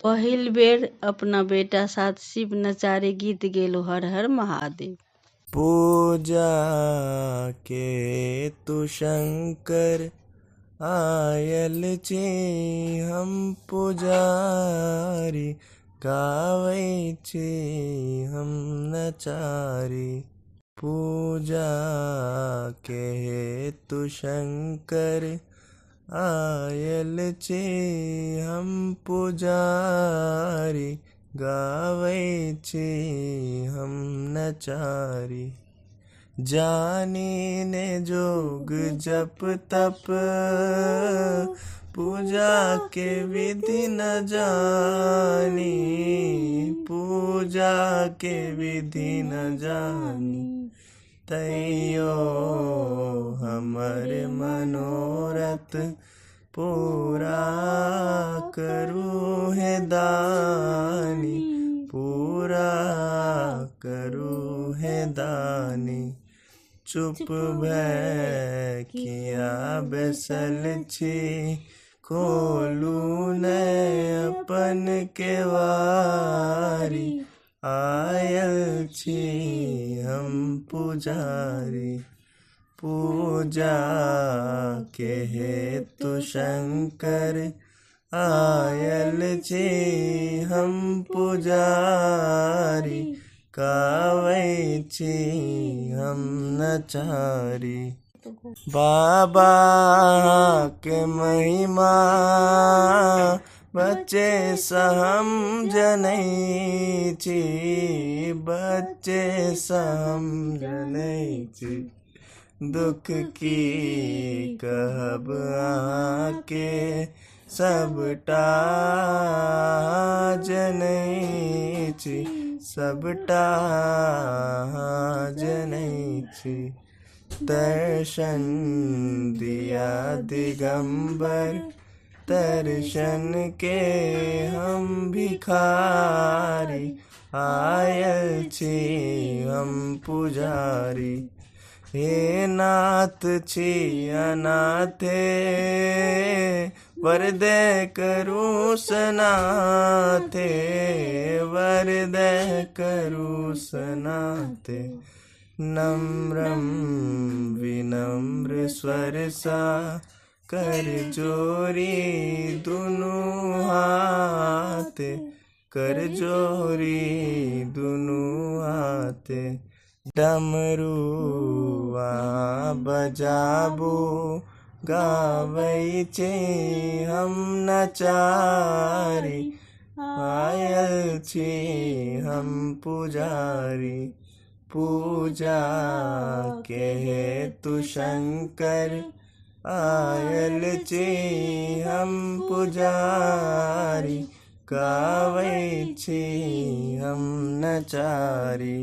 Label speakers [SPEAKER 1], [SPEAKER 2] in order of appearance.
[SPEAKER 1] पहिल बेर अपना बेटा साथ शिव नचारे गीत गेलु हर हर महादेव।
[SPEAKER 2] पूजा के तू शंकर आयल छी हम पुजारी, गावै छी हम नचारी। पूजा के तू शंकर आयल छी हम पुजारी, गावै छी हम नचारी। जानी ने जोग जप तप, पूजा के विधि न जानी, पूजा के विधि न जानी। तैयो हमर मनोरथ पूरा करू है दानी, पूरा करू है दानी। चुप भय किया बैसल छी, खोलू न अपन केवारी, आयल छी हम पुजारी। पूजा के हेतु शंकर आयल छी हम पुजारी, गावै छी हम नचारी। बाबा के महिमा बच्चे हम जनै छी, बच्चे हम जनै छी। दुख की कहब आके सबटा जनै छी, सबटा जनै छी। दर्शन दिया दिगंबर, दर्शन के हम भिखारी, आयल छी हम पुजारी। हे नाथ छी अनाथे, वर दे करू सनाथे, वर दे करू सनाथे। नम्रम विनम्र स्वर सा, कर जोरी दुनु हाथे, कर जोरी दुनु हाथे। डमरुआ बजाबू, गावै छी हम नचारी, आयल छी हम पुजारी। पूजा के हेतु शंकर आयल छी हम पुजारी, गावै छी हम नचारी।